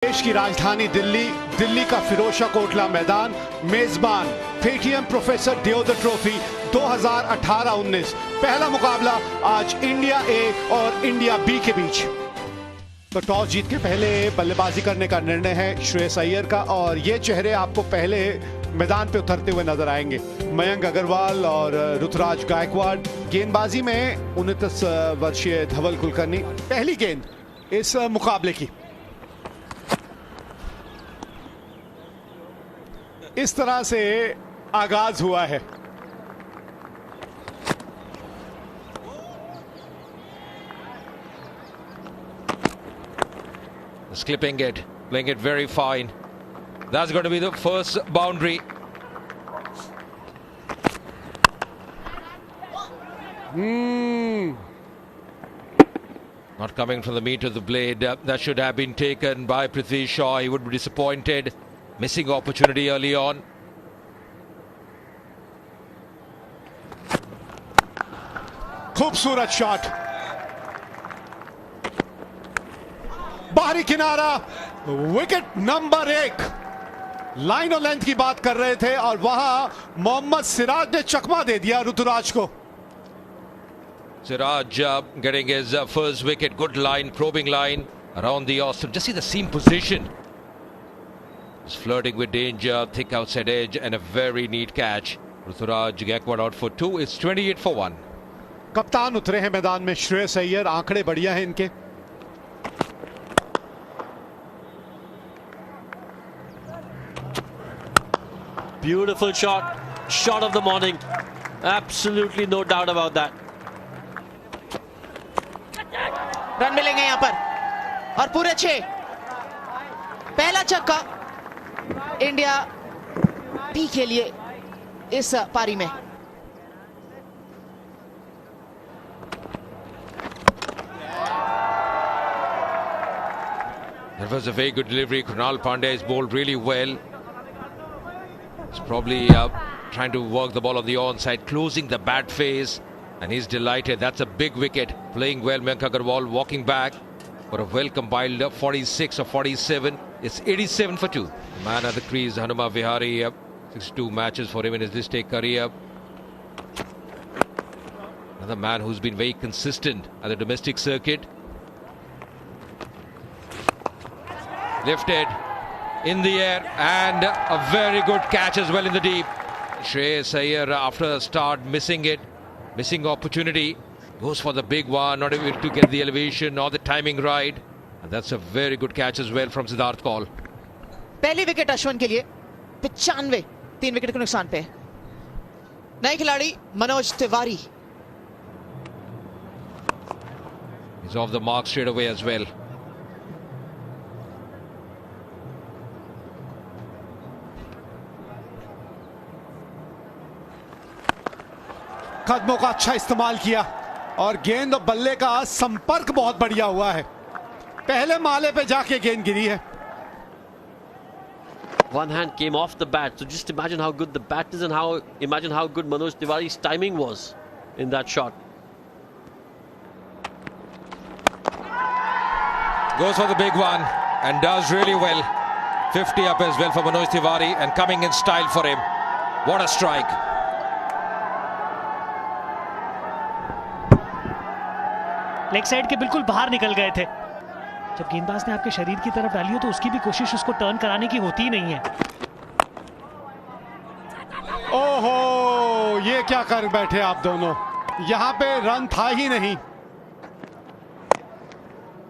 देश की राजधानी दिल्ली का फिरोजशाह कोटला मैदान मेजबान पेटीएम प्रोफेसर दियोदर ट्रॉफी 2018-19 पहला मुकाबला आज इंडिया ए और इंडिया बी के बीच। तो टॉस जीत के पहले बल्लेबाजी करने का निर्णय है श्रेयस अय्यर का और ये चेहरे आपको पहले मैदान पे उतरते हुए नजर आएंगे। मयंक अग्रवाल और ऋतुराज गायकवाड़। गेंदबाजी में 29 वर्षीय धवल कुलकर्णी। पहली गेंद इस मुकाबले की इस तरह से आगाज हुआ है। He's clipping it, playing it very fine. That's going to be the first boundary. Not coming from the meat of the blade. That should have been taken by Prithvi Shaw. He would be disappointed. Missing opportunity early on. खूबसूरत shot, बाहरी किनारा, wicket number 1। Line और length की बात कर रहे थे और वहां मोहम्मद सिराज ने चकमा दे दिया ऋतुराज को। Siraj getting his first wicket. Good line, probing line around the off. Just see the seam position. He's flirting with danger, thick outside edge, and a very neat catch. Rituraj Gaikwad out for 2. It's 28 for 1. कप्तान उतरे हैं मैदान में श्रेयस अय्यर। आंकड़े बढ़िया हैं इनके। Beautiful shot of the morning. Absolutely no doubt about that. Run मिलेंगे यहां पर और पूरे 6। पहला छक्का इंडिया बी के लिए इस पारी में। That was a very good delivery. Krunal Pandya is bowled really well. He's probably trying to work the ball on the onside, closing the bat face, and he's delighted. That's a big wicket. Playing well, Mayank Agarwal walking back for a well-compiled 46 or 47. It's 87 for 2. Man at the crease, Hanuma Vihari, 62 matches for him in his List career. Another man who's been very consistent at the domestic circuit. Lifted in the air and a very good catch as well in the deep. Shreyas Iyer after a start missing opportunity, goes for the big one, not able to get the elevation or the timing right, and that's a very good catch as well from Siddharth Kaul. पहली wicket Ashwin के लिए 95, 3 wicket के नुकसान पे। नए खिलाड़ी Manoj Tiwari. He's off the mark straight away as well. कदमों का अच्छा इस्तेमाल किया और गेंद और बल्ले का संपर्क बहुत बढ़िया हुआ है। पहले माले पे जाके गेंद गिरी है। One hand came off the bat, so just imagine how good the bat is and imagine how good Manoj Tiwari's timing was in that shot. Goes for the big one and does really well. 50 up as well for Manoj Tiwari and coming in style for him. What a strike. Leg side के बिल्कुल बाहर निकल गए थे। जब गेंदबाज ने आपके शरीर की तरफ डाली हो तो उसकी भी कोशिश उसको टर्न कराने की होती ही नहीं है। ओहो, ये क्या कर बैठे आप दोनों। यहां पे रन था ही नहीं।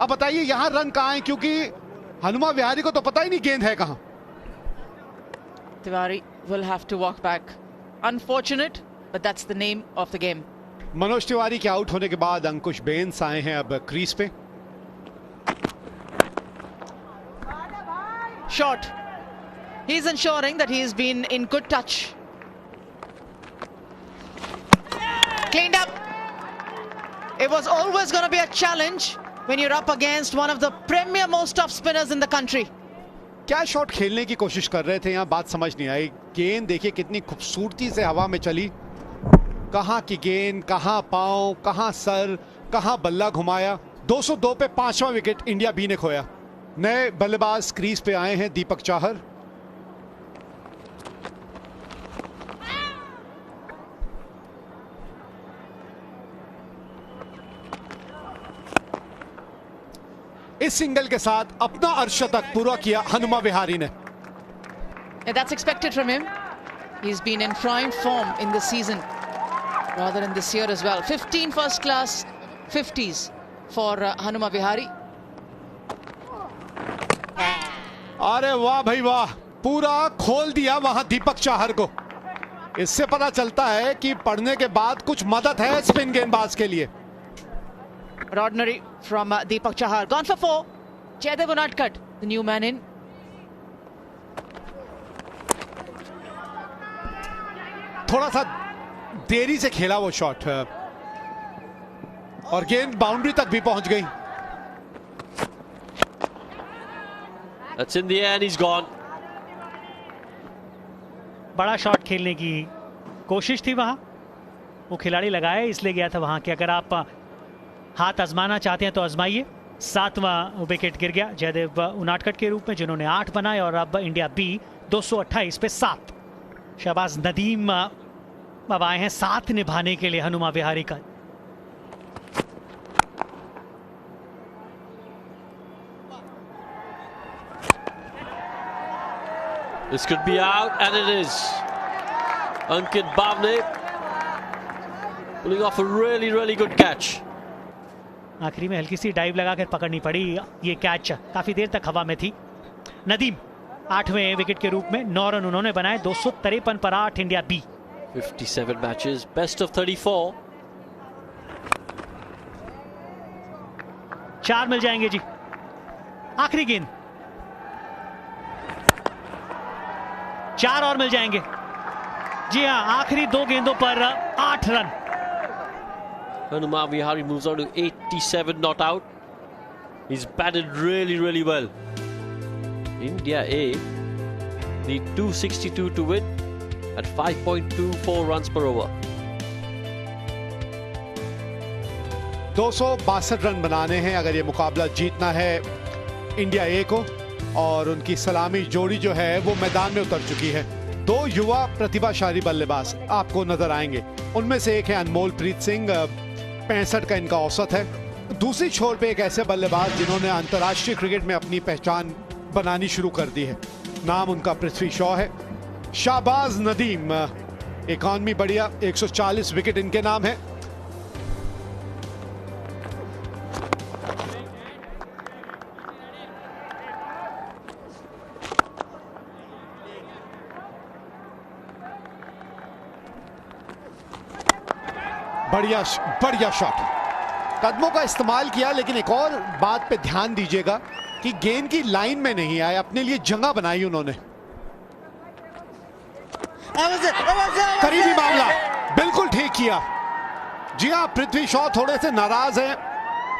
अब बताइए यहां रन कहां है, क्योंकि हनुमा विहारी को तो पता ही नहीं गेंद है कहां। Tiwari will have to walk back. Unfortunate, but that's the name of the game. Manoj Tiwari के आउट होने के बाद अंकुश बेंस आए हैं अब क्रीज पे। Shot. He's ensuring that he's been in good touch. Cleaned up. It was always going to be a challenge when you're up against one of the premier most top spinners in the country. क्या shot खेलने की कोशिश कर रहे थे, यहां बात समझ नहीं आई। गेंद देखिए कितनी खूबसूरती से हवा में चली। कहां की गेंद, कहां पांव, कहां सर, कहां बल्ला घुमाया। 202 पे 5वां विकेट इंडिया बी ने खोया। नए बल्लेबाज क्रीज पे आए हैं दीपक चाहर। इस सिंगल के साथ अपना अर्धशतक पूरा किया हनुमा विहारी ने। That's expected from him. He's been in prime form in this season, rather in this year as well. 15 first-class 50s for Hanuma Vihari. अरे वाह भाई वाह, पूरा खोल दिया वहां दीपक चाहर को। इससे पता चलता है कि पढ़ने के बाद कुछ मदद है स्पिन गेंदबाज के लिए। Ordinary from Deepak Chahar. Gone for 4. Jaydev Unadkat, the new man in. थोड़ा सा देरी से खेला वो शॉट और गेंद बाउंड्री तक भी पहुंच गई। That's in the air and he's gone. बड़ा शॉट खेलने की कोशिश थी वहां, वो खिलाड़ी लगाए इसलिए गया था वहां कि अगर आप हाथ आजमाना चाहते हैं तो आजमाइए। 7वां विकेट गिर गया जयदेव उनाडकट के रूप में, जिन्होंने 8 बनाए और अब इंडिया बी 228 पे 7। शहबाज नदीम अब आए हैं साथ निभाने के लिए हनुमा विहारी का। This could be out and it is. Ankit Bhavne pulling off a really good catch. आखिरी में हल्की सी डाइव लगाकर पकड़नी पड़ी, ये कैच काफी देर तक हवा में थी। नदीम 8वें विकेट के रूप में 9 रन उन्होंने बनाए। 253 पर 8 India B. 57 matches, best of 34. 4 मिल जाएंगे जी। आखिरी गेंद, 4 और मिल जाएंगे। जी हां, आखिरी 2 गेंदों पर 8 run. Hanuma Vihari moves on to 87 not out. He's batted really well. India A need 262 to win at 5.24 runs per over. 262 run बनाने हैं अगर ये मुकाबला जीतना है इंडिया ए को, और उनकी सलामी जोड़ी जो है वो मैदान में उतर चुकी है। 2 युवा प्रतिभाशाली बल्लेबाज आपको नजर आएंगे। उनमें से एक है अनमोल प्रीत सिंह, 65 का इनका औसत है। दूसरी छोर पे एक ऐसे बल्लेबाज जिन्होंने अंतर्राष्ट्रीय क्रिकेट में अपनी पहचान बनानी शुरू कर दी है। नाम उनका पृथ्वी शॉ है। शाहबाज नदीम, इकॉनमी बढ़िया, 140 विकेट इनके नाम है। बढ़िया शॉट, कदमों का इस्तेमाल किया, लेकिन एक और बात पे ध्यान दीजिएगा कि गेंद की लाइन में नहीं आए, अपने लिए जगह बनाई उन्होंने। करीबी मामला, बिल्कुल ठीक किया। जी हां, पृथ्वी शॉ थोड़े से नाराज हैं,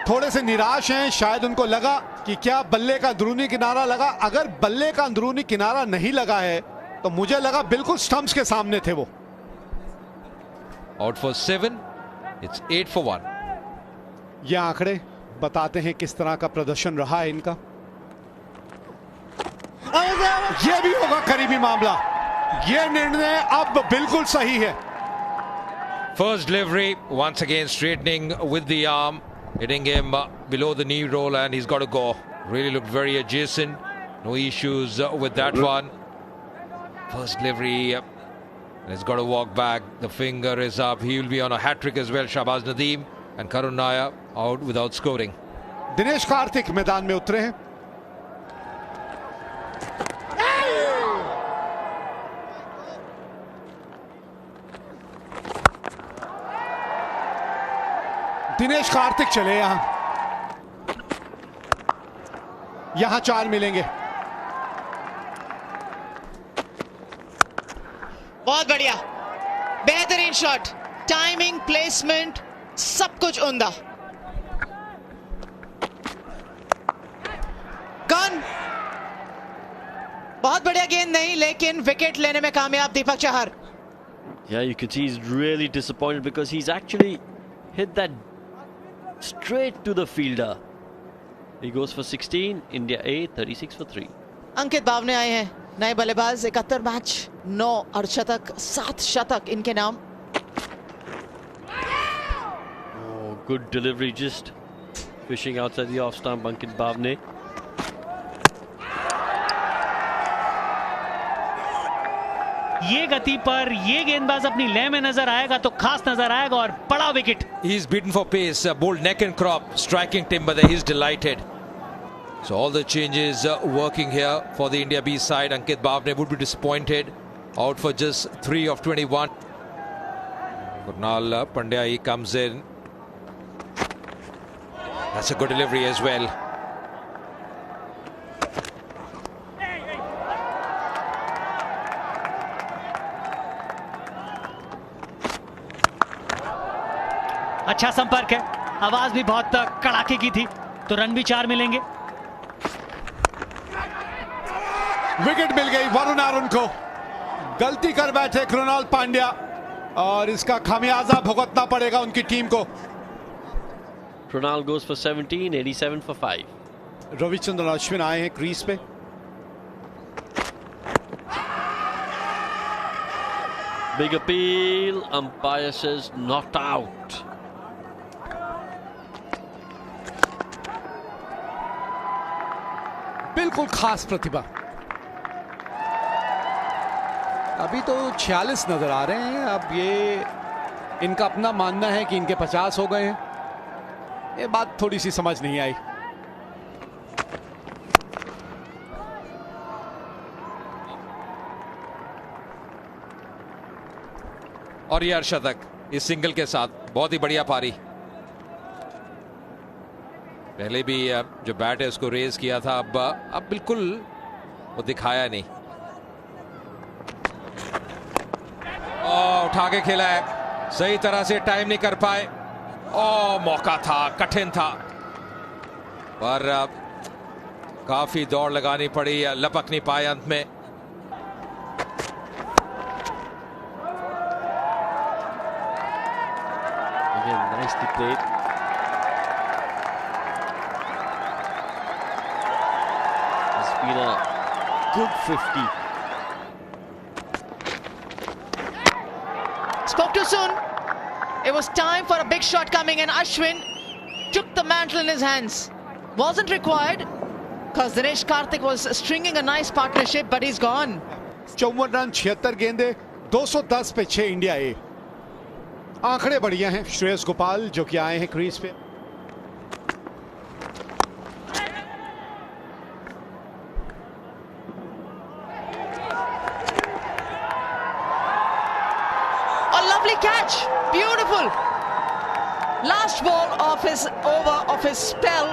थोड़े से निराश हैं। शायद उनको लगा कि क्या बल्ले का अंदरूनी किनारा लगा। अगर बल्ले का अंदरूनी किनारा नहीं लगा है तो मुझे लगा बिल्कुल स्टंप्स के सामने थे वो। Out for 7, it's 8 for 1. ये आंकड़े बताते हैं किस तरह का प्रदर्शन रहा है इनका। ये भी होगा करीबी मामला। ये निर्णय अब बिल्कुल सही है। First delivery, once again straightening with the arm, hitting him below the knee roll, and he's got to go. Really looked very adjacent. No issues with that one. First delivery, he's got to walk back. The finger is up. He will be on a hat-trick as well. Shahbaz Nadeem and Karun Nair out without scoring. Dinesh Karthik मैदान में उतरे हैं। दिनेश कार्तिक चले यहां 4 मिलेंगे। बहुत बढ़िया, बेहतरीन शॉट, टाइमिंग, प्लेसमेंट, सब कुछ उम्दा। गन, बहुत बढ़िया गेंद नहीं, लेकिन विकेट लेने में कामयाब Deepak Chahar. Yeah, you could see he's really disappointed because he's actually hit that straight to the fielder. He goes for 16. India A 36 for 3. अंकित बावने आए हैं, नए बल्लेबाज। 71 मैच, 9 अर्धशतक, 7 शतक इनके नाम। Oh, good delivery, just fishing outside the off stump. Ankit Bhavne. ये गति पर ये गेंदबाज अपनी लय में नजर आएगा तो खास नजर आएगा, और बड़ा wicket. He's beaten for pace, bowled neck and crop, striking timber there. He's delighted. So all the changes working here for the India B side. Ankit Bhavne would be disappointed, out for just 3 of 21. Krunal Pandya, he comes in. That's a good delivery as well. अच्छा संपर्क है, आवाज भी बहुत कड़ाके की थी, तो रन भी 4 मिलेंगे। विकेट मिल गई वरुण आरुण को। गलती कर बैठे कृणाल पांड्या, और इसका खामियाजा भुगतना पड़ेगा उनकी टीम को। Krunal goes for 17, 87 for 5. Ravichandran Ashwin आए हैं क्रीज पे। Big appeal. Umpire says not out. बिल्कुल खास प्रतिभा। अभी तो 46 नजर आ रहे हैं। अब ये इनका अपना मानना है कि इनके 50 हो गए हैं। ये बात थोड़ी सी समझ नहीं आई। और ये अर्धशतक इस सिंगल के साथ, बहुत ही बढ़िया पारी। पहले भी जो बैट है उसको रेज किया था, अब बिल्कुल वो दिखाया नहीं। उठा के खेला है, सही तरह से टाइम नहीं कर पाए। मौका था, कठिन था, पर काफी दौड़ लगानी पड़ी, लपक नहीं पाए अंत में। Again, nicely played. It's been a good 50. Spoke too soon. It was time for a big shot coming, and Ashwin took the mantle in his hands. Wasn't required because Dinesh Karthik was stringing a nice partnership, but he's gone. 54 run, 76 गेंदे, 210 पे 6 India ए। आंकड़े बढ़िया हैं श्रेयस गोपाल जो कि आए हैं crease पे। A lovely catch, beautiful. Last ball of his over of his spell.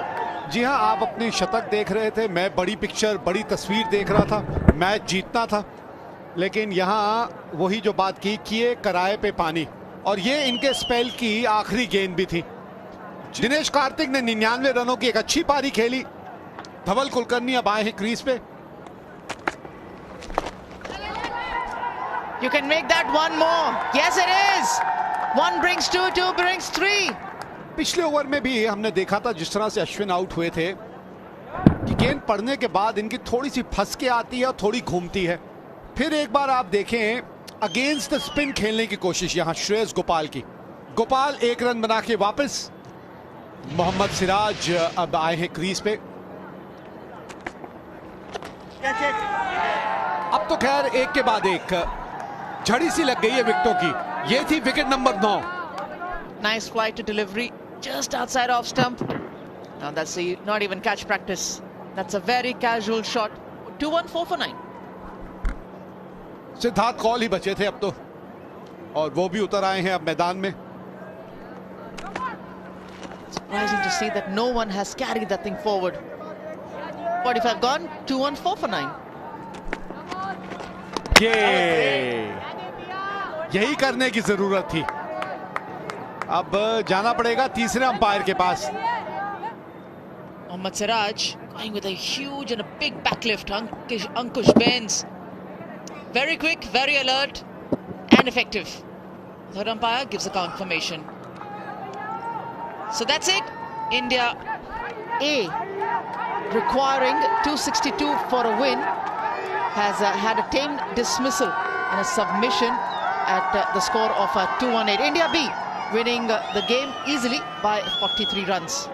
जी हां, आप अपनी शतक देख रहे थे, मैं बड़ी पिक्चर, बड़ी तस्वीर देख रहा था। मैच जीतना था, लेकिन यहां वही जो बात की, किए कराए पे पानी, और ये इनके स्पेल की आखिरी गेंद भी थी। दिनेश कार्तिक ने 99 रनों की एक अच्छी पारी खेली। धवल कुलकर्णी अब आए हैं क्रीज पे। You can make that one more. Yes, it is. One brings two, two brings three. पिछले ओवर में भी हमने देखा था जिस तरह से अश्विन आउट हुए थे कि गेंद पड़ने के बाद इनकी थोड़ी सी फंस के आती है और थोड़ी घूमती है। फिर एक बार आप देखें अगेंस्ट द स्पिन खेलने की कोशिश यहां श्रेयस गोपाल की। गोपाल 1 रन बना के वापस। मोहम्मद सिराज अब आए हैं क्रीज पे। अब तो खैर एक के बाद एक झड़ी सी लग गई है विकेटों की। ये थी wicket number 9। Nice flight to delivery, just outside off stump. Now that's not even catch practice. That's a very casual shot. 2-1-4 for 9. Siddharth Kaul ही बचे थे अब तो, और वो भी उतर आए हैं अब मैदान में। Surprising to see that no one has carried that thing forward. 45 gone, 2-1-4 for 9. यही करने की जरूरत थी। अब जाना पड़ेगा तीसरे अंपायर के पास। Mohammad Siraj going with a huge and a big backlift. Ankush Bains. Very quick, very alert and effective. Third umpire gives a confirmation. So that's it. India A requiring 262 for a win, has had a tame dismissal and a submission at the score of 218. India B winning the game easily by 43 runs.